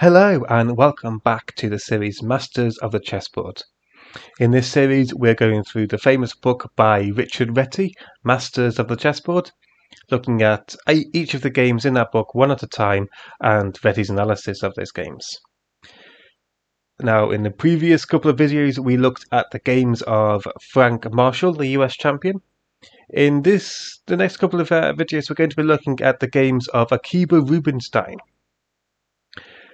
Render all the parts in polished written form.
Hello and welcome back to the series Masters of the Chessboard. In this series we're going through the famous book by Richard Reti, Masters of the Chessboard, looking at each of the games in that book one at a time and Reti's analysis of those games. Now in the previous couple of videos we looked at the games of Frank Marshall, the US champion. In the next couple of videos we're going to be looking at the games of Akiba Rubinstein.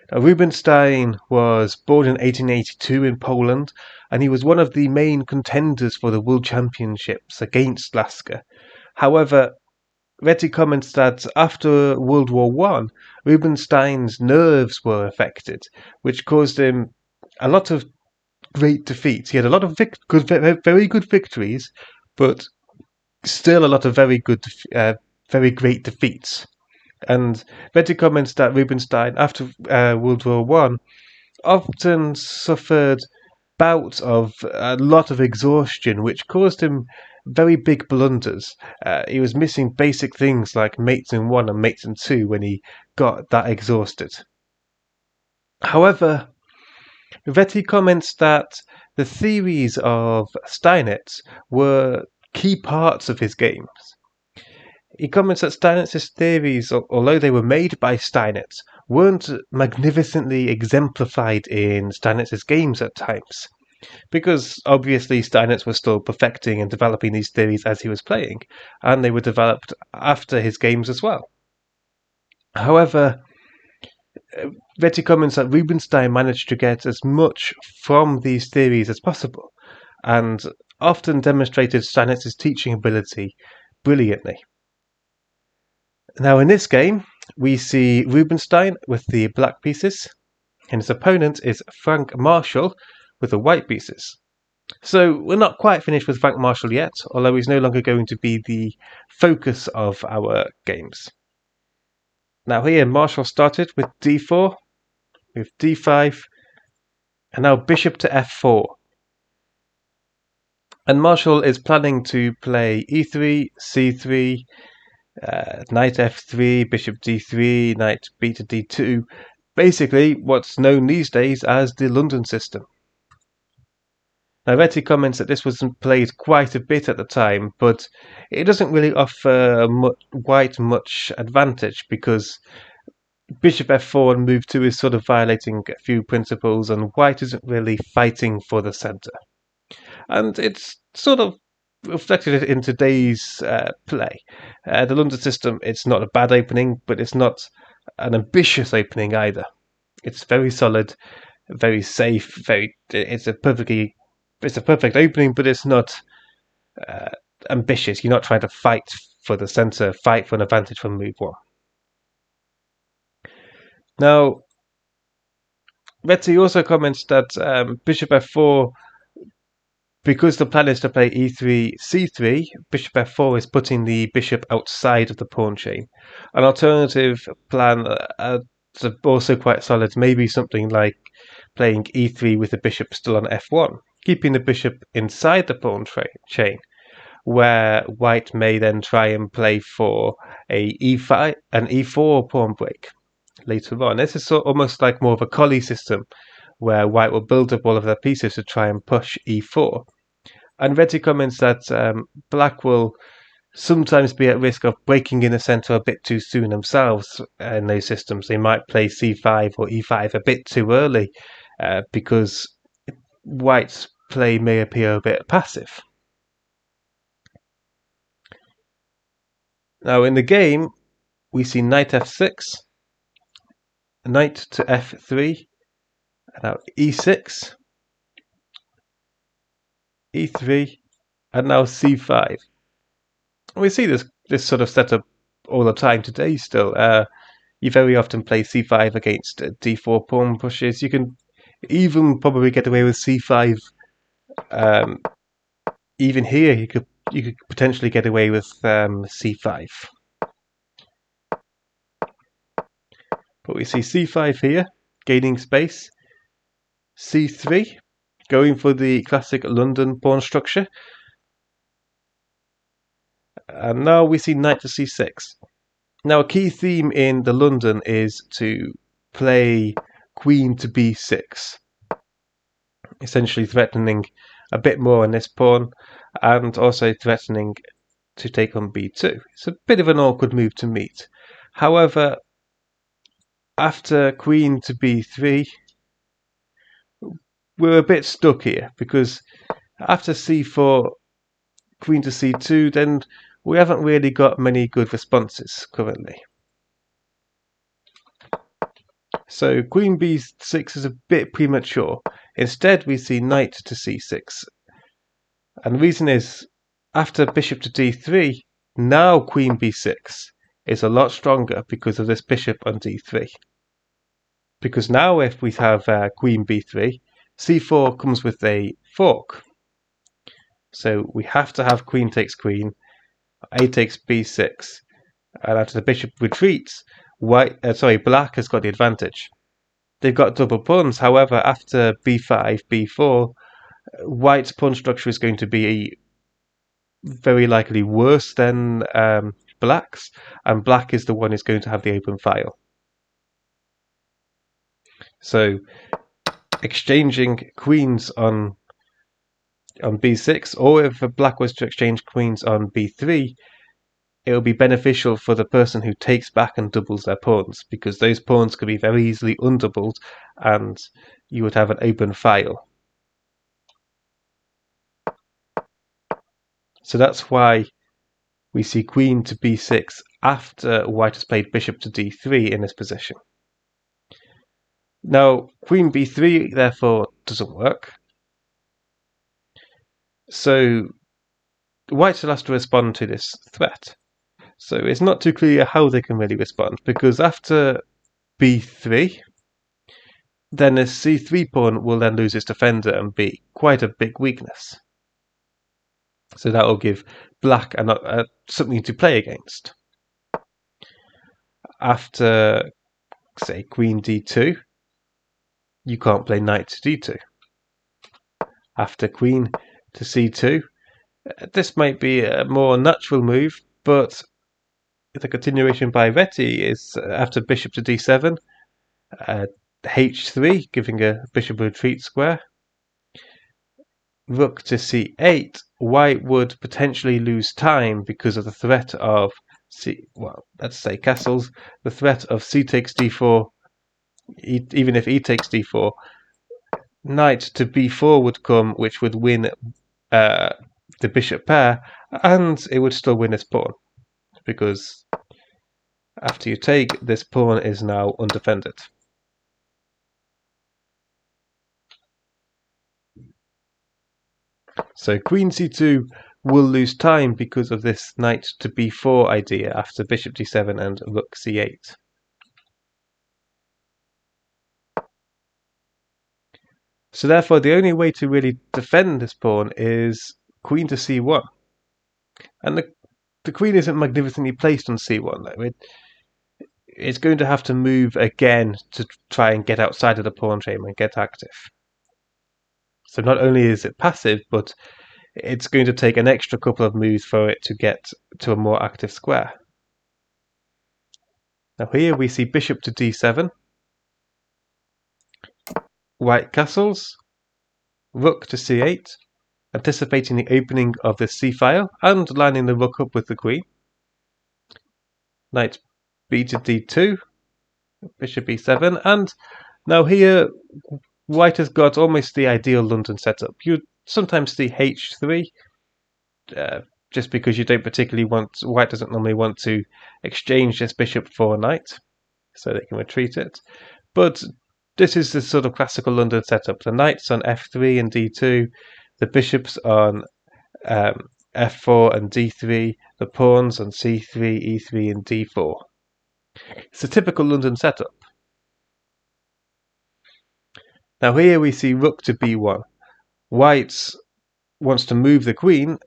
Rubinstein was born in 1882 in Poland, and he was one of the main contenders for the World Championships against Lasker. However, Reti comments that after World War I, Rubinstein's nerves were affected, which caused him a lot of great defeats. He had a lot of very good victories, but still a lot of very great defeats. And Reti comments that Rubinstein, after World War I, often suffered bouts of a lot of exhaustion, which caused him very big blunders. He was missing basic things like mates in 1 and mates in 2 when he got that exhausted. However, Reti comments that the theories of Steinitz were key parts of his games. He comments that Steinitz's theories, although they were made by Steinitz, weren't magnificently exemplified in Steinitz's games at times, because obviously Steinitz was still perfecting and developing these theories as he was playing, and they were developed after his games as well. However, Reti comments that Rubinstein managed to get as much from these theories as possible, and often demonstrated Steinitz's teaching ability brilliantly. Now in this game, we see Rubinstein with the black pieces, and his opponent is Frank Marshall with the white pieces. So we're not quite finished with Frank Marshall yet, although he's no longer going to be the focus of our games. Now here, Marshall started with d4, with d5, and now bishop to f4. And Marshall is planning to play e3, c3, knight f3, bishop d3, knight b to d2, basically what's known these days as the London system. Now Reti comments that this was played quite a bit at the time, but it doesn't really offer white much advantage, because bishop f4 and move 2 is sort of violating a few principles, and white isn't really fighting for the centre. And it's sort of reflected in today's play. The London system, it's not a bad opening, but it's not an ambitious opening either. It's very solid, very safe, it's a perfect opening, but it's not ambitious. You're not trying to fight for the centre, fight for an advantage from move 1. Now, Reti also comments that bishop f4, because the plan is to play e3, c3, bishop f4 is putting the bishop outside of the pawn chain. An alternative plan also quite solid, maybe something like playing e3 with the bishop still on f1, keeping the bishop inside the pawn chain, where white may then try and play for an e4 pawn break later on. This is almost like more of a collie system, where white will build up all of their pieces to try and push e4. And Reti comments that black will sometimes be at risk of breaking in the centre a bit too soon themselves in those systems. They might play c5 or e5 a bit too early, because white's play may appear a bit passive. Now in the game, we see knight f6, knight to f3, and now e6, e3, and now c5. We see this sort of setup all the time today still. You very often play c5 against d4 pawn pushes. You can even probably get away with c5. Even here, you could potentially get away with c5. But we see c5 here, gaining space. c3, going for the classic London pawn structure. And now we see knight to c6. Now a key theme in the London is to play queen to b6, essentially threatening a bit more on this pawn, and also threatening to take on b2. It's a bit of an awkward move to meet. However, after queen to b3, we're a bit stuck here, because after c4, queen to c2, then we haven't really got many good responses currently. So queen b6 is a bit premature. Instead, we see knight to c6. And the reason is, after bishop to d3, now queen b6 is a lot stronger because of this bishop on d3. Because now if we have queen b3, c4 comes with a fork. So we have to have queen takes queen, a takes b6, and after the bishop retreats, black has got the advantage. They've got double pawns. However, after b5, b4, white's pawn structure is going to be very likely worse than black's, and black is the one who's going to have the open file. So exchanging queens on b6, or if black was to exchange queens on b3, it will be beneficial for the person who takes back and doubles their pawns, because those pawns could be very easily undoubled and you would have an open file. So that's why we see queen to b6 after white has played bishop to d3 in this position. Now, queen b3 therefore doesn't work. So white still has to respond to this threat. So it's not too clear how they can really respond, because after b3, then a c3 pawn will then lose its defender and be quite a big weakness. So that will give black something to play against. After, say, queen d2, you can't play knight to d2. After queen to c2, this might be a more natural move, but the continuation by Reti is after bishop to d7, h3, giving a bishop retreat square. Rook to c8, white would potentially lose time because of the threat of let's say castles, the threat of c takes d4, even if e takes d4, knight to b4 would come, which would win the bishop pair, and it would still win its pawn, because after you take, this pawn is now undefended. So queen c2 will lose time because of this knight to b4 idea after bishop d7 and rook c8. So therefore, the only way to really defend this pawn is queen to c1. And the queen isn't magnificently placed on c1, though. It's going to have to move again to try and get outside of the pawn chamber and get active. So not only is it passive, but it's going to take an extra couple of moves for it to get to a more active square. Now here we see bishop to d7, white castles, rook to c8, anticipating the opening of the c-file and lining the rook up with the queen. Knight b to d2, bishop b7, and now here white has got almost the ideal London setup. You sometimes see h3, just because you don't particularly white doesn't normally want to exchange this bishop for a knight, so they can retreat it. But this is the sort of classical London setup. The knights on f3 and d2, the bishops on f4 and d3, the pawns on c3, e3 and d4. It's a typical London setup. Now here we see rook to b1. White wants to move the queen,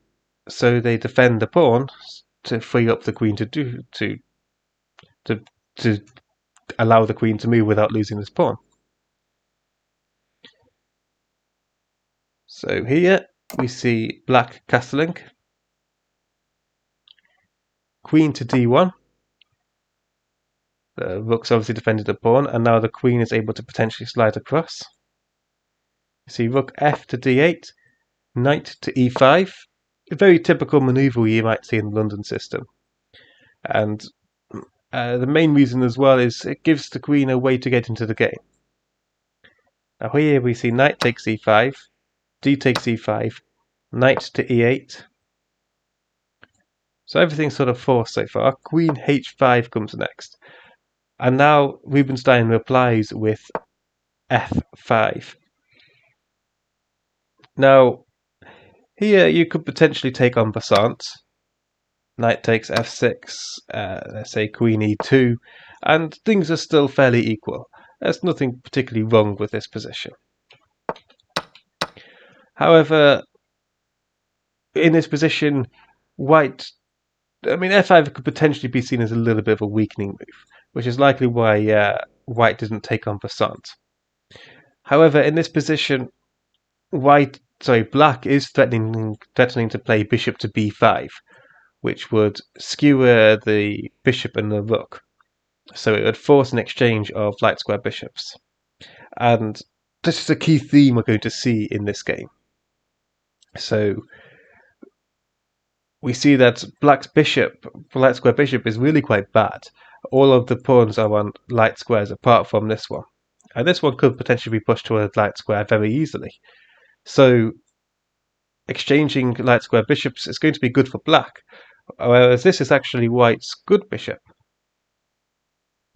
so they defend the pawn to free up the queen to allow the queen to move without losing this pawn. So here we see black castling, queen to d1. The rook's obviously defended the pawn, and now the queen is able to potentially slide across. You see rook f to d8, knight to e5, a very typical manoeuvre you might see in the London system. And the main reason as well is it gives the queen a way to get into the game. Now here we see knight takes e5, d takes e5, knight to e8. So everything's sort of forced so far. Queen h5 comes next. And now Rubinstein replies with f5. Now, here you could potentially take on passant. Knight takes f6, let's say queen e2, and things are still fairly equal. There's nothing particularly wrong with this position. However, in this position, f5 could potentially be seen as a little bit of a weakening move, which is likely why white didn't take on passant. However, in this position, black is threatening to play bishop to b5, which would skewer the bishop and the rook. So it would force an exchange of light square bishops. And this is a key theme we're going to see in this game. So we see that black's light square bishop, is really quite bad. All of the pawns are on light squares apart from this one. And this one could potentially be pushed to a light square very easily. So exchanging light square bishops is going to be good for black, whereas this is actually white's good bishop.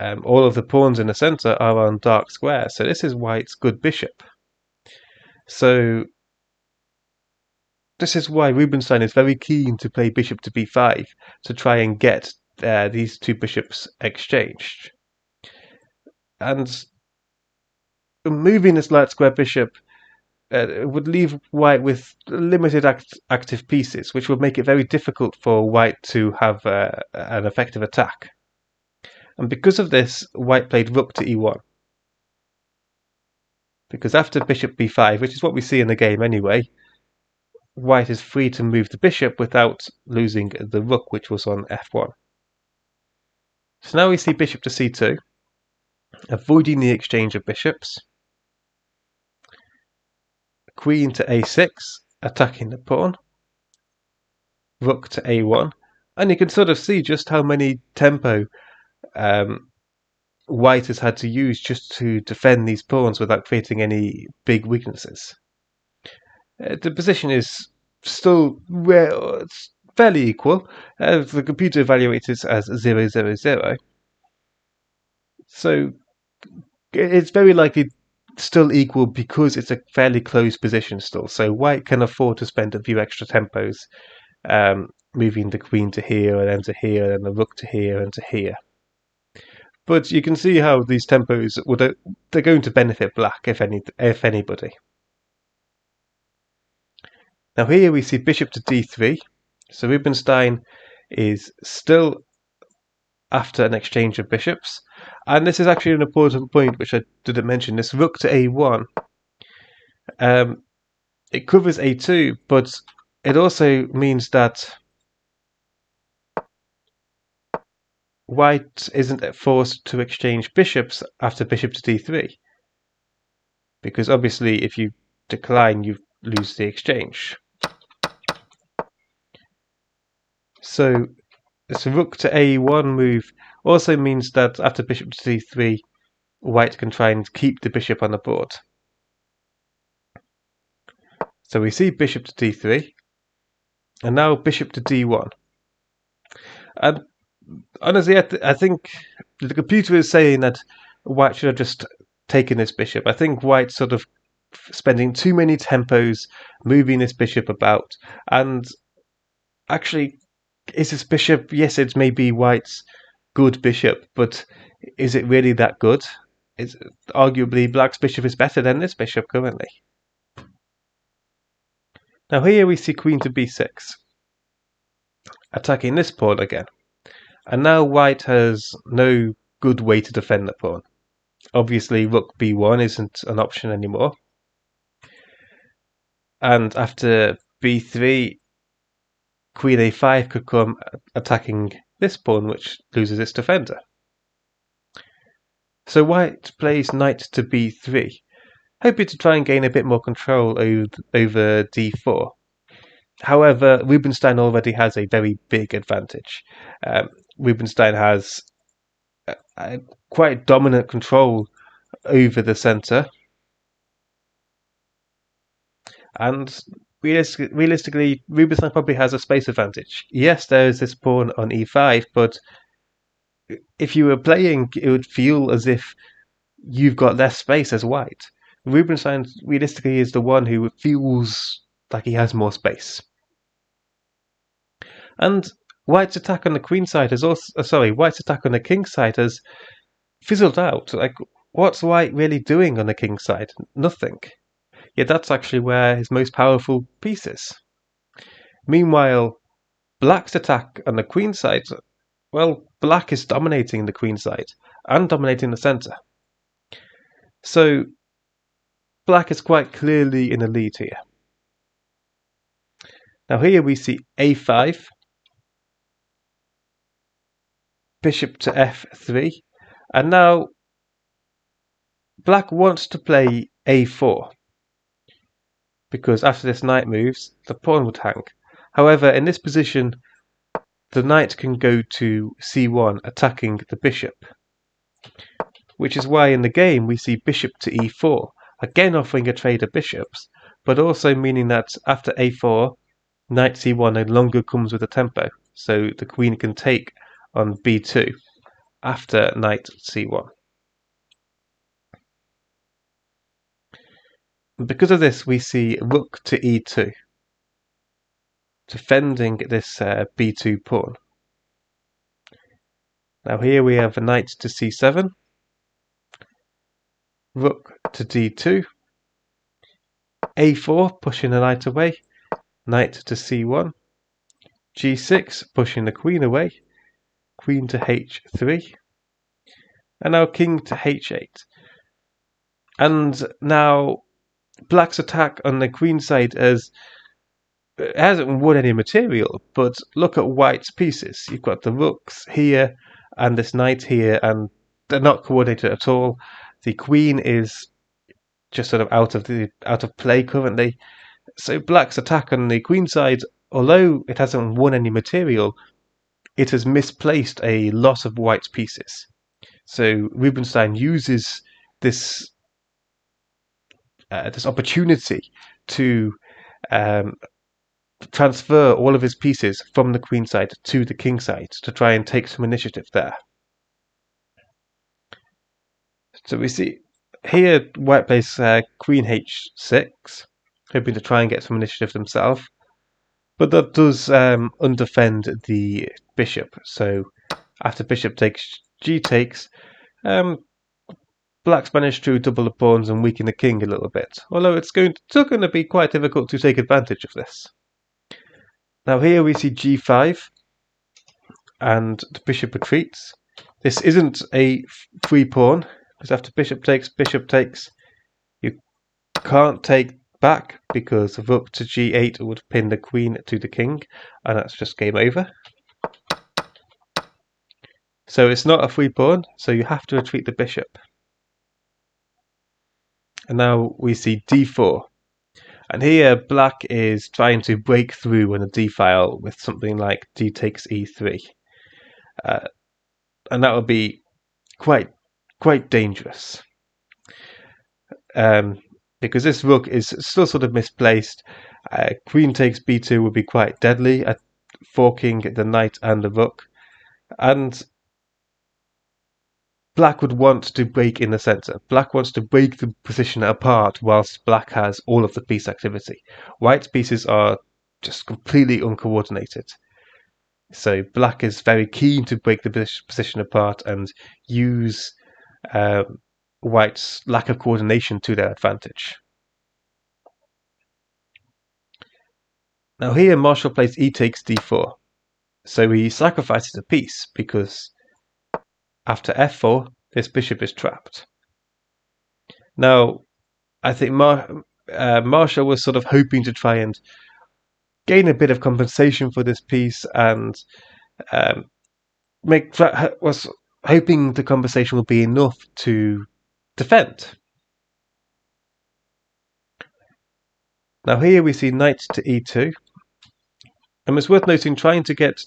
All of the pawns in the center are on dark squares, so this is white's good bishop. So this is why Rubinstein is very keen to play bishop to b5 to try and get these two bishops exchanged. And moving this light square bishop would leave white with limited active pieces, which would make it very difficult for white to have an effective attack. And because of this, white played rook to e1. Because after bishop b5, which is what we see in the game anyway, white is free to move the bishop without losing the rook, which was on f1. So now we see bishop to c2, avoiding the exchange of bishops. Queen to a6, attacking the pawn. Rook to a1. And you can sort of see just how many tempo white has had to use just to defend these pawns without creating any big weaknesses. The position is still it's fairly equal. The computer evaluates it as 0-0-0. So it's very likely still equal because it's a fairly close position still. So white can afford to spend a few extra tempos moving the queen to here and then to here and the rook to here and to here. But you can see how these tempos they're going to benefit black if anybody. Now here we see bishop to d3. So Rubinstein is still after an exchange of bishops. And this is actually an important point which I didn't mention. This rook to a1, it covers a2, but it also means that white isn't forced to exchange bishops after bishop to d3. Because obviously if you decline, you lose the exchange. So this rook to a1 move also means that after bishop to d3, white can try and keep the bishop on the board. So we see bishop to d3, and now bishop to d1. And honestly, I think the computer is saying that white should have just taken this bishop. I think white's sort of spending too many tempos moving this bishop about, and actually, is this bishop, yes, it's maybe white's good bishop, but is it really that good? Arguably, black's bishop is better than this bishop currently. Now here we see queen to b6, attacking this pawn again. And now white has no good way to defend the pawn. Obviously, rook b1 isn't an option anymore. And after b3, queen a5 could come attacking this pawn, which loses its defender. So white plays knight to b3, hoping to try and gain a bit more control over d4. However, Rubinstein already has a very big advantage. Rubinstein has quite dominant control over the centre, and realistically, Rubinstein probably has a space advantage. Yes, there is this pawn on e5, but if you were playing, it would feel as if you've got less space as white. Rubinstein realistically is the one who feels like he has more space. And white's attack on the queen side has also, white's attack on the king side has fizzled out. Like, what's white really doing on the king side? Nothing. Yet that's actually where his most powerful piece is. Meanwhile, black's attack on the queen side, well, black is dominating the queen side and dominating the centre. So black is quite clearly in the lead here. Now here we see a5, bishop to f3, and now black wants to play a4, because after this knight moves, the pawn would hang. However, in this position, the knight can go to c1, attacking the bishop, which is why in the game we see bishop to e4, again offering a trade of bishops, but also meaning that after a4, knight c1 no longer comes with a tempo, so the queen can take on b2 after knight c1. Because of this, we see rook to e2, defending this b2 pawn. Now here we have a knight to c7, rook to d2, a4 pushing the knight away, knight to c1, g6 pushing the queen away, queen to h3, and now king to h8. And now black's attack on the queen side hasn't won any material, but look at white's pieces. You've got the rooks here and this knight here, and they're not coordinated at all. The queen is just sort of out of play currently. So black's attack on the queen side, although it hasn't won any material, it has misplaced a lot of white's pieces. So Rubinstein uses this opportunity to transfer all of his pieces from the queen side to the king side to try and take some initiative there. So we see here white plays queen h6, hoping to try and get some initiative themselves, but that does undefend the bishop. So after bishop takes, g takes, black's managed to double the pawns and weaken the king a little bit, although it's still going to be quite difficult to take advantage of this. Now here we see g5, and the bishop retreats. This isn't a free pawn, because after bishop takes, you can't take back, because rook to g8 would pin the queen to the king, and that's just game over. So it's not a free pawn, so you have to retreat the bishop. And now we see d4. And here black is trying to break through on a d-file with something like d takes e3. And that would be quite dangerous. Because this rook is still sort of misplaced. Queen takes b2 would be quite deadly at forking the knight and the rook. And black would want to break in the center. Black wants to break the position apart whilst black has all of the piece activity. White's pieces are just completely uncoordinated. So black is very keen to break the position apart and use white's lack of coordination to their advantage. Now here Marshall plays e takes d4. So he sacrifices a piece because after f4, this bishop is trapped. Now, I think Marshall was sort of hoping to try and gain a bit of compensation for this piece and was hoping the conversation will be enough to defend. Now here we see knight to e2, and it's worth noting trying to get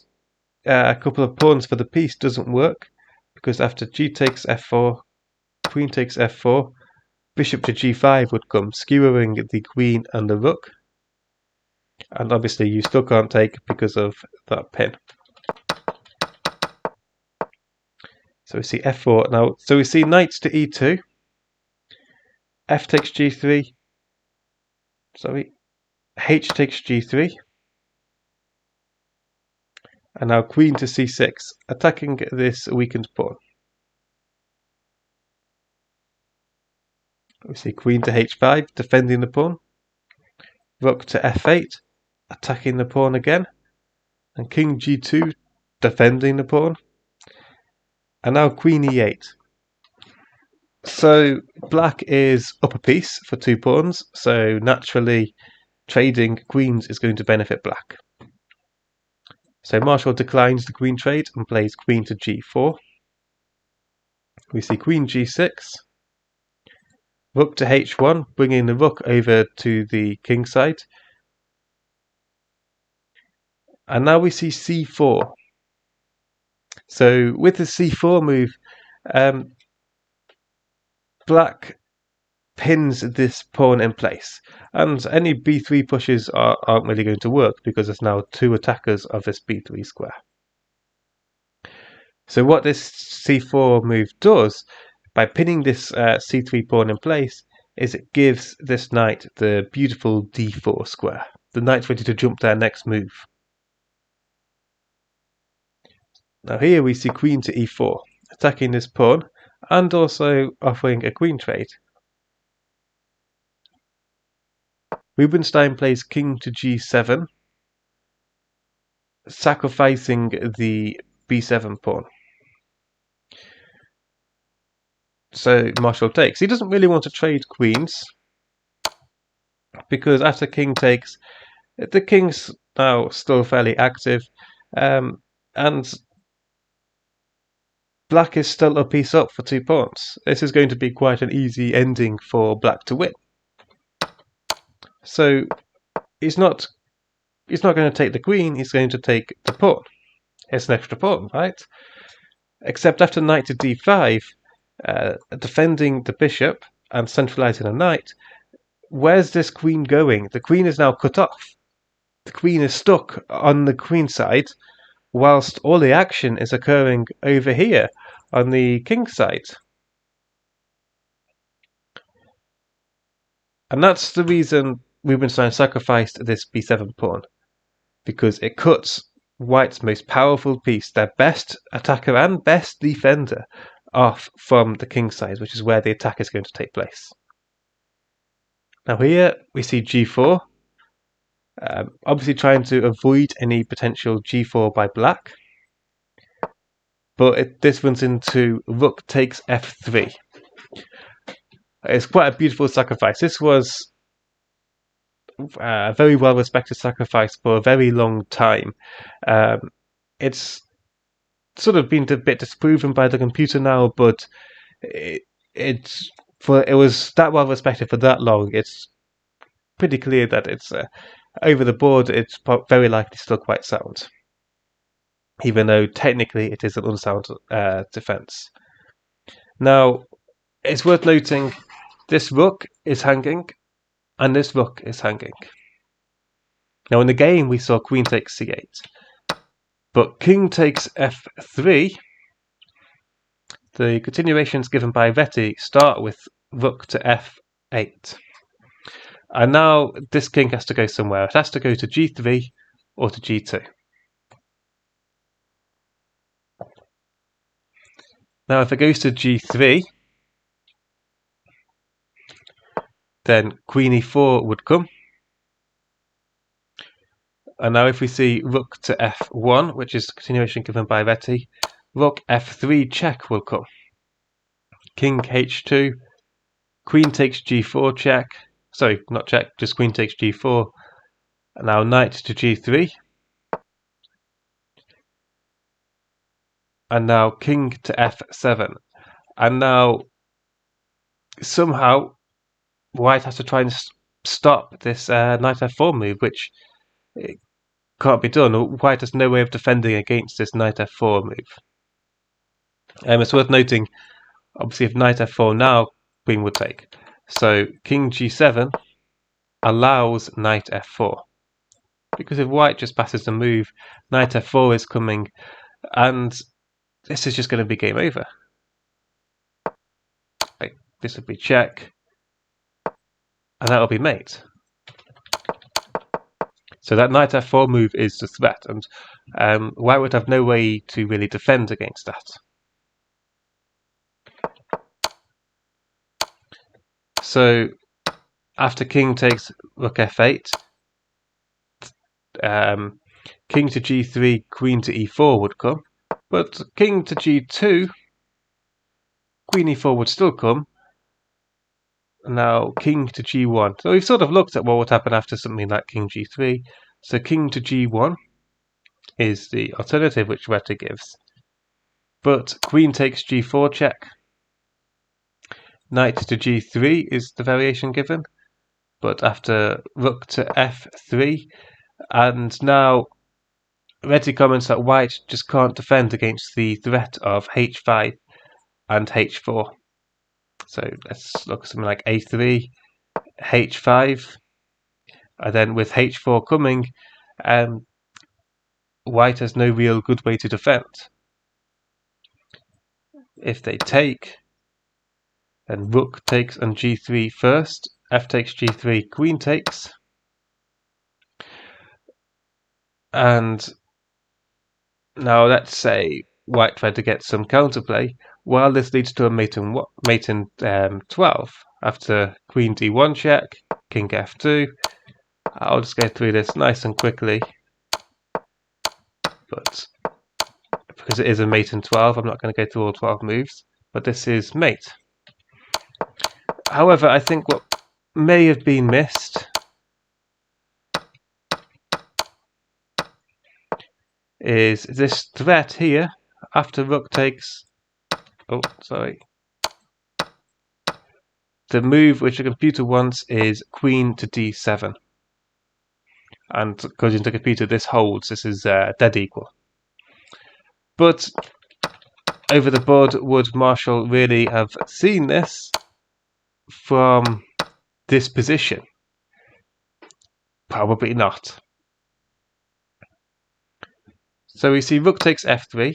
a couple of pawns for the piece doesn't work, because after g takes f4, queen takes f4, bishop to g5 would come, skewering the queen and the rook, and obviously you still can't take because of that pin. So we see f4 now. So we see knight to e2, f takes g3, sorry, h takes g3, and now queen to c6, attacking this weakened pawn. We see queen to h5, defending the pawn, rook to f8, attacking the pawn again, and king g2, defending the pawn, and now queen e8. So black is up a piece for 2 pawns, so naturally trading queens is going to benefit black. So Marshall declines the queen trade and plays queen to g4. We see queen g6, rook to h1, bringing the rook over to the king side. And now we see c4. So with the c4 move, black pins this pawn in place, and any b3 pushes aren't really going to work because there's now 2 attackers of this b3 square. So what this c4 move does, by pinning this c3 pawn in place, is it gives this knight the beautiful d4 square. The knight's ready to jump their next move. Now here we see queen to e4, attacking this pawn and also offering a queen trade. Rubinstein plays king to g7, sacrificing the b7 pawn. So Marshall takes. He doesn't really want to trade queens, because after king takes, the king's now still fairly active, and black is still a piece up for 2 pawns. This is going to be quite an easy ending for black to win. So he's not going to take the queen, he's going to take the pawn. It's an extra pawn, right? Except after knight to d5, defending the bishop and centralizing a knight, where's this queen going? The queen is now cut off. The queen is stuck on the queen side, whilst all the action is occurring over here on the king side. And that's the reason Rubinstein sacrificed this b7 pawn, because it cuts white's most powerful piece, their best attacker and best defender, off from the king side, which is where the attack is going to take place. Now here we see g4, obviously trying to avoid any potential g4 by black, but this runs into rook takes f3. It's quite a beautiful sacrifice. This was a very well respected sacrifice for a very long time. It's sort of been a bit disproven by the computer now, but it was that well respected for that long. It's pretty clear that it's over the board. It's very likely still quite sound, even though technically it is an unsound defense. Now, it's worth noting this rook is hanging and this rook is hanging. Now in the game we saw queen takes c8, but king takes f3. The continuations given by Reti start with rook to f8. And now this king has to go somewhere. It has to go to g3 or to g2. Now if it goes to g3, then queen e4 would come. And now if we see rook to f1, which is the continuation given by Reti, rook f3 check will come. King h2, queen takes g4 check. Sorry, not check, just queen takes g4. And now knight to g3. and now king to f7. And now somehow white has to try and stop this knight f4 move, which it can't be done. White has no way of defending against this knight f4 move. It's worth noting, obviously, if knight f4 now, queen would take. So king g7 allows knight f4. Because if white just passes the move, knight f4 is coming, and this is just going to be game over. This would be check, and that'll be mate. So that knight f4 move is the threat, and white would have no way to really defend against that. So after king takes rook f8, king to g3, queen to e4 would come, but king to g2, queen e4 would still come. Now king to g1. So we've sort of looked at what would happen after something like king g3. So king to g1 is the alternative which Reti gives. But queen takes g4 check. Knight to g3 is the variation given. But after rook to f3, and now Reti comments that white just can't defend against the threat of h5 and h4. So let's look at something like a3, h5, and then with h4 coming, white has no real good way to defend. If they take, then rook takes on g3 first, f takes g3, queen takes, and now let's say white tried to get some counterplay. While this leads to a mate in 12, after queen d1 check, king f2. I'll just go through this nice and quickly, but because it is a mate in 12, I'm not going to go through all 12 moves, but this is mate. However, I think what may have been missed is this threat here after rook takes. Oh, sorry. The move which the computer wants is queen to d7. And according to the computer, this holds. This is dead equal. But over the board, would Marshall really have seen this from this position? Probably not. So we see rook takes f3.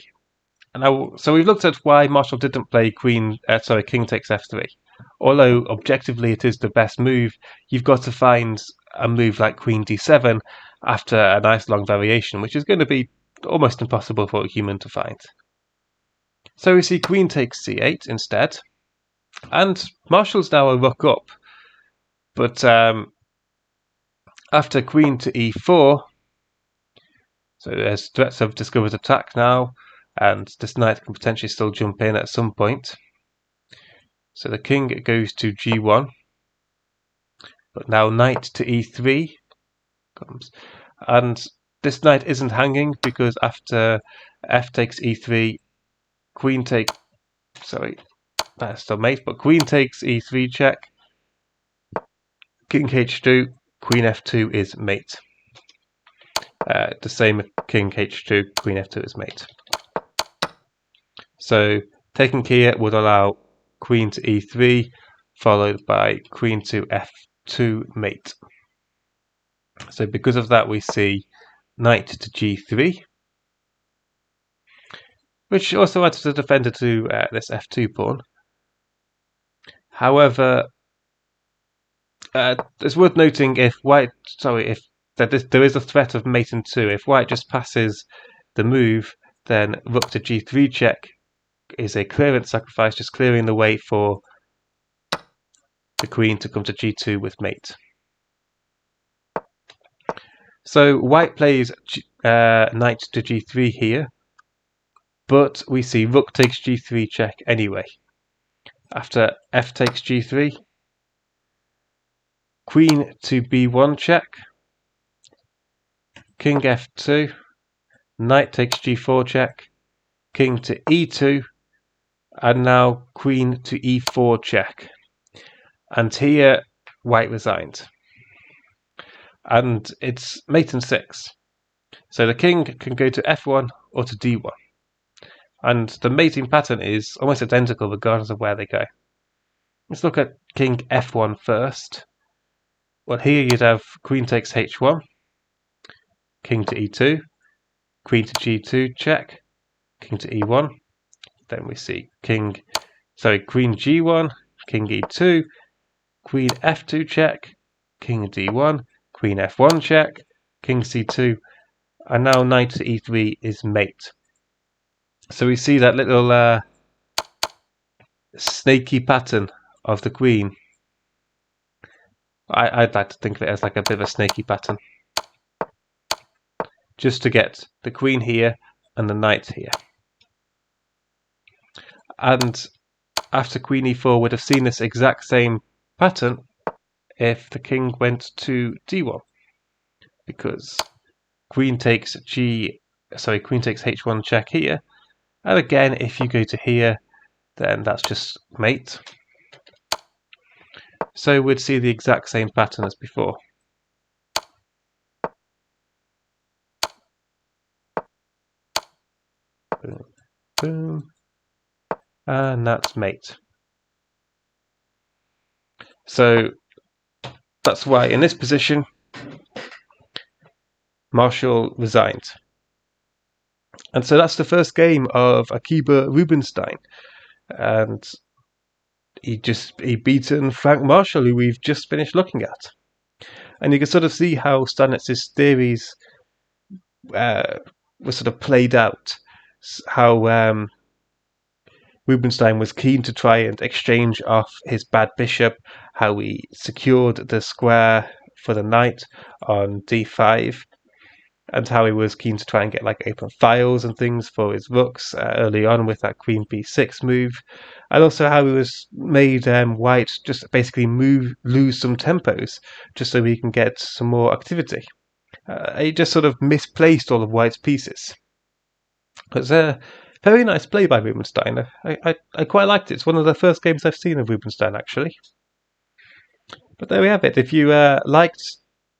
And so we've looked at why Marshall didn't play king takes f3. Although objectively it is the best move, you've got to find a move like queen d7 after a nice long variation, which is going to be almost impossible for a human to find. So we see queen takes c8 instead, and Marshall's now a rook up, but after queen to e4, so there's threats of discovered attack now, and this knight can potentially still jump in at some point. So the king goes to g1, but now knight to e3 comes, and this knight isn't hanging because after f takes e3, queen takes, that's still mate, but queen takes e3 check, king h2, queen f2 is mate. The same if king h2, queen f2 is mate. So taking here would allow queen to e3, followed by queen to f2 mate. So because of that, we see knight to g3, which also adds the defender to this f2 pawn. However, it's worth noting if there is a threat of mate in 2. If white just passes the move, then rook to g3 check is a clearance sacrifice, just clearing the way for the queen to come to g2 with mate. So white plays knight to g3 here, but we see rook takes g3 check anyway. After f takes g3, queen to b1 check, king f2, knight takes g4 check, king to e2, and now queen to e4 check. And here white resigned. And it's mate in 6. So the king can go to f1 or to d1. And the mating pattern is almost identical regardless of where they go. Let's look at king f1 first. Well, here you'd have queen takes h1, king to e2, queen to g2 check, king to e1. Then we see queen g1, king e2, queen f2 check, king d1, queen f1 check, king c2, and now knight to e3 is mate. So we see that little snaky pattern of the queen. I'd like to think of it as like a bit of a snaky pattern, just to get the queen here and the knight here. And after queen e4 would have seen this exact same pattern if the king went to d1, because queen takes h1 check here, and again if you go to here, then that's just mate. So we'd see the exact same pattern as before. Boom, boom, and that's mate. So that's why in this position Marshall resigned. And so that's the first game of Akiba Rubinstein, and he beaten Frank Marshall, who we've just finished looking at. And you can sort of see how Stanitz's theories were sort of played out, how Rubinstein was keen to try and exchange off his bad bishop, how he secured the square for the knight on d5, and how he was keen to try and get like open files and things for his rooks early on with that queen b6 move, and also how he was made white just basically lose some tempos just so he can get some more activity. He just sort of misplaced all of white's pieces. It's a very nice play by Rubinstein. I quite liked it. It's one of the first games I've seen of Rubinstein, actually. But there we have it. If you liked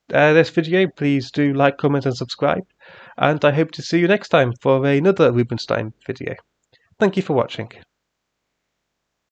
this video, please do like, comment and subscribe. And I hope to see you next time for another Rubinstein video. Thank you for watching.